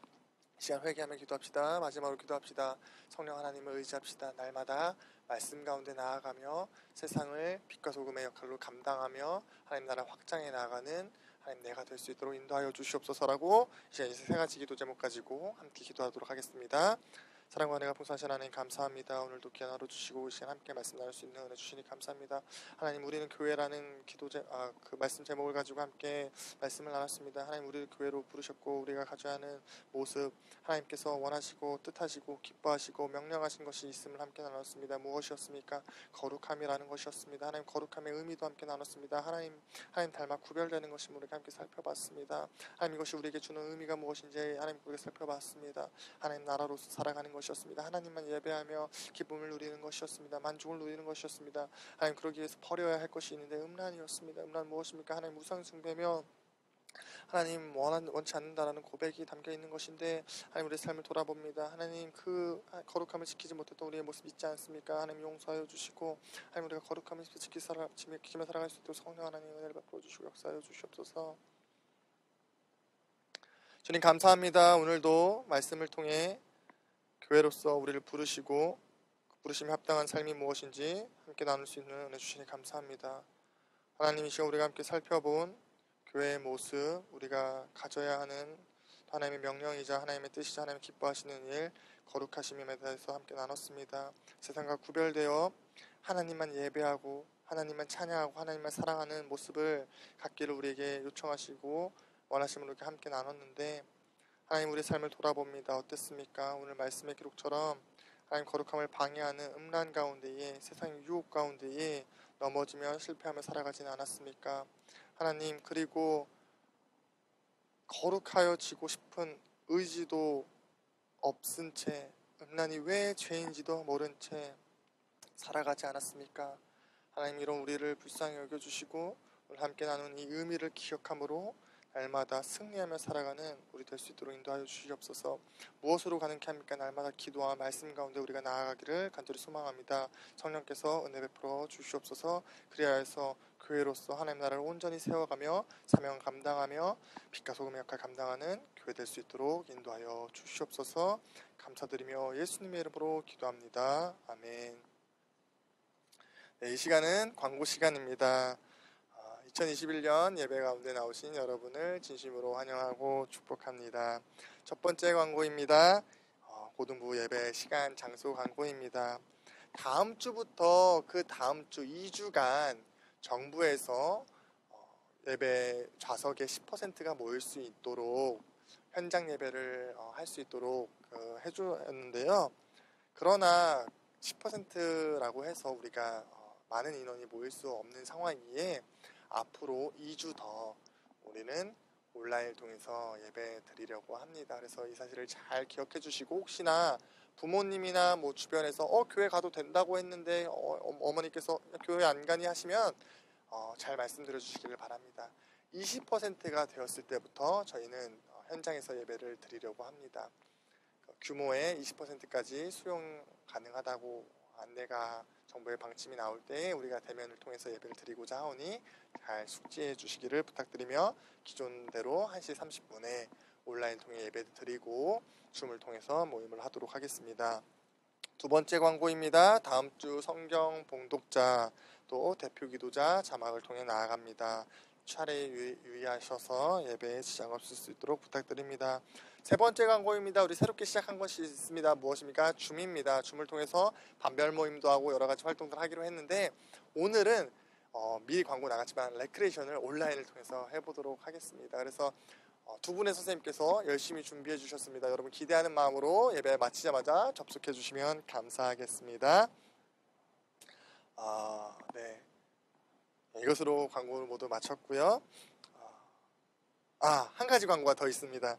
이 시간 회개하며 기도합시다. 마지막으로 기도합시다. 성령 하나님을 의지합시다. 날마다 말씀 가운데 나아가며 세상을 빛과 소금의 역할로 감당하며 하나님 나라 확장해 나아가는 하나님 내가 될 수 있도록 인도하여 주시옵소서라고 이 시간 세 가지 기도 제목 가지고 함께 기도하도록 하겠습니다. 사랑과 은혜가 풍성하신 하나님 감사합니다. 오늘도 귀한 하루 주시고 이 시간 함께 말씀 나눌 수 있는 은혜 주시니 감사합니다. 하나님 우리는 교회라는 그 말씀 제목을 가지고 함께 말씀을 나눴습니다. 하나님 우리를 교회로 부르셨고 우리가 가져야 하는 모습, 하나님께서 원하시고 뜻하시고 기뻐하시고 명령하신 것이 있음을 함께 나눴습니다. 무엇이었습니까? 거룩함이라는 것이었습니다. 하나님 거룩함의 의미도 함께 나눴습니다. 하나님 닮아 구별되는 것이 우리가 함께 살펴봤습니다. 하나님 이것이 우리에게 주는 의미가 무엇인지 하나님 우리가 살펴봤습니다. 하나님 나라로서 살아가는 것이었습니다. 하나님만 예배하며 기쁨을 누리는 것이었습니다. 만족을 누리는 것이었습니다. 하나님 그러기 위해서 버려야 할 것이 있는데 음란이었습니다. 음란 무엇입니까? 하나님 우상 숭배며 하나님 원치 않는다라는 고백이 담겨 있는 것인데 하나님 우리의 삶을 돌아봅니다. 하나님 그 거룩함을 지키지 못했던 우리의 모습 있지 않습니까? 하나님 용서하여 주시고 하나님 우리가 거룩함을 지키며 살아갈 수 있도록 성령 하나님 은혜를 베풀어 주시고 역사하여 주시옵소서. 주님 감사합니다. 오늘도 말씀을 통해 교회로서 우리를 부르시고 그 부르심에 합당한 삶이 무엇인지 함께 나눌 수 있는 은혜 주시니 감사합니다. 하나님 이 시간 우리가 함께 살펴본 교회의 모습, 우리가 가져야 하는 하나님의 명령이자 하나님의 뜻이자 하나님 기뻐하시는 일, 거룩하심에 대해서 함께 나눴습니다. 세상과 구별되어 하나님만 예배하고 하나님만 찬양하고 하나님만 사랑하는 모습을 갖기를 우리에게 요청하시고 원하심을 이렇게 함께 나눴는데 하나님 우리의 삶을 돌아봅니다. 어땠습니까? 오늘 말씀의 기록처럼 하나님 거룩함을 방해하는 음란 가운데에 세상의 유혹 가운데에 넘어지며 실패하며 살아가지는 않았습니까? 하나님 그리고 거룩하여지고 싶은 의지도 없은 채 음란이 왜 죄인지도 모른 채 살아가지 않았습니까? 하나님 이런 우리를 불쌍히 여겨주시고 오늘 함께 나눈 이 의미를 기억함으로 날마다 승리하며 살아가는 우리 될 수 있도록 인도하여 주시옵소서. 무엇으로 가능케 합니까? 날마다 기도와 말씀 가운데 우리가 나아가기를 간절히 소망합니다. 성령께서 은혜 베풀어 주시옵소서. 그리하여서 교회로서 하나님 나라를 온전히 세워가며 사명 감당하며 빛과 소금의 역할 감당하는 교회 될 수 있도록 인도하여 주시옵소서. 감사드리며 예수님의 이름으로 기도합니다. 아멘. 네, 이 시간은 광고 시간입니다. 2021년 예배 가운데 나오신 여러분을 진심으로 환영하고 축복합니다. 첫 번째 광고입니다. 고등부 예배 시간 장소 광고입니다. 다음 주부터 그 다음 주 2주간 정부에서 예배 좌석의 10%가 모일 수 있도록 현장 예배를 할 수 있도록 해주었는데요. 그러나 10%라고 해서 우리가 많은 인원이 모일 수 없는 상황이기에 앞으로 2주 더 우리는 온라인을 통해서 예배 드리려고 합니다. 그래서 이 사실을 잘 기억해 주시고 혹시나 부모님이나 뭐 주변에서 교회 가도 된다고 했는데 어머니께서 교회 안 가니 하시면 잘 말씀드려 주시기를 바랍니다. 20%가 되었을 때부터 저희는 현장에서 예배를 드리려고 합니다. 규모의 20%까지 수용 가능하다고 안내가 정부의 방침이 나올 때 우리가 대면을 통해서 예배를 드리고자 하오니 잘 숙지해 주시기를 부탁드리며 기존대로 1시 30분에 온라인 통해 예배 드리고 줌을 통해서 모임을 하도록 하겠습니다. 두 번째 광고입니다. 다음 주 성경 봉독자 또 대표 기도자 자막을 통해 나아갑니다. 차례에 유의하셔서 예배에 지장 없을 수 있도록 부탁드립니다. 세 번째 광고입니다. 우리 새롭게 시작한 것이 있습니다. 무엇입니까? 줌입니다. 줌을 통해서 반별 모임도 하고 여러 가지 활동들 하기로 했는데 오늘은 미리 광고 나갔지만 레크레이션을 온라인을 통해서 해보도록 하겠습니다. 그래서 두 분의 선생님께서 열심히 준비해 주셨습니다. 여러분 기대하는 마음으로 예배 마치자마자 접속해 주시면 감사하겠습니다. 네. 이것으로 광고를 모두 마쳤고요. 한 가지 광고가 더 있습니다.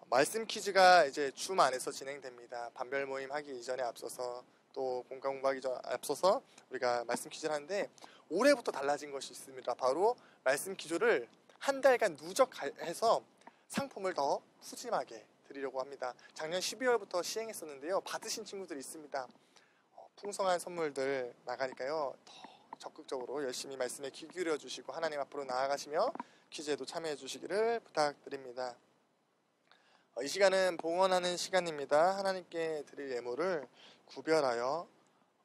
말씀 퀴즈가 이제 줌 안에서 진행됩니다. 반별 모임 하기 이전에 앞서서 또 공부하기 앞서서 우리가 말씀 퀴즈를 하는데 올해부터 달라진 것이 있습니다. 바로 말씀 퀴즈를 한 달간 누적해서 상품을 더 푸짐하게 드리려고 합니다. 작년 12월부터 시행했었는데요. 받으신 친구들이 있습니다. 풍성한 선물들 나가니까요. 더 적극적으로 열심히 말씀에 귀 기울여 주시고 하나님 앞으로 나아가시며 퀴즈에도 참여해 주시기를 부탁드립니다. 이 시간은 봉헌하는 시간입니다. 하나님께 드릴 예물을 구별하여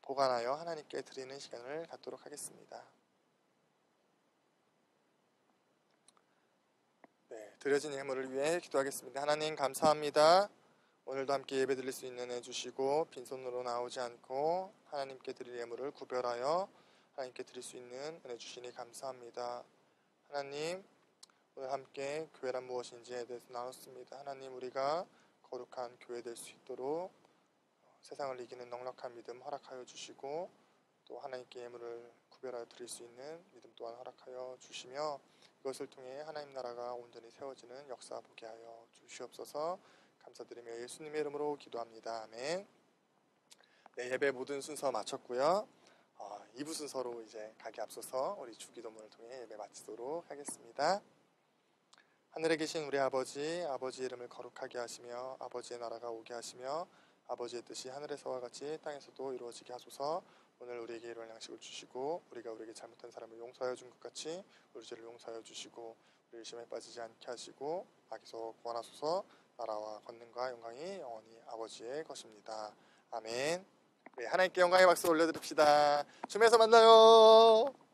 보관하여 하나님께 드리는 시간을 갖도록 하겠습니다. 네, 드려진 예물을 위해 기도하겠습니다. 하나님 감사합니다. 오늘도 함께 예배 드릴 수 있는 은혜 주시고 빈손으로 나오지 않고 하나님께 드릴 예물을 구별하여 하나님께 드릴 수 있는 은혜 주시니 감사합니다. 하나님, 오늘 함께 교회란 무엇인지에 대해서 나눴습니다. 하나님, 우리가 거룩한 교회 될 수 있도록 세상을 이기는 넉넉한 믿음 허락하여 주시고 또 하나님께 예물을 구별하여 드릴 수 있는 믿음 또한 허락하여 주시며 이것을 통해 하나님 나라가 온전히 세워지는 역사 보게 하여 주시옵소서. 감사드리며 예수님의 이름으로 기도합니다. 아멘. 네, 예배 모든 순서 마쳤고요. 2부 순서로 이제 가기 앞서서 우리 주기도문을 통해 예배 마치도록 하겠습니다. 하늘에 계신 우리 아버지, 아버지의 이름을 거룩하게 하시며 아버지의 나라가 오게 하시며 아버지의 뜻이 하늘에서와 같이 땅에서도 이루어지게 하소서. 오늘 우리에게 일용할 양식을 주시고 우리가 우리에게 잘못한 사람을 용서하여 준 것 같이 우리 죄를 용서하여 주시고 우리를 시험에 빠지지 않게 하시고 악에서 구원하소서. 나라와 권능과 영광이 영원히 아버지의 것입니다. 아멘. 네, 하나님께 영광의 박수 올려드립시다. 줌에서 만나요.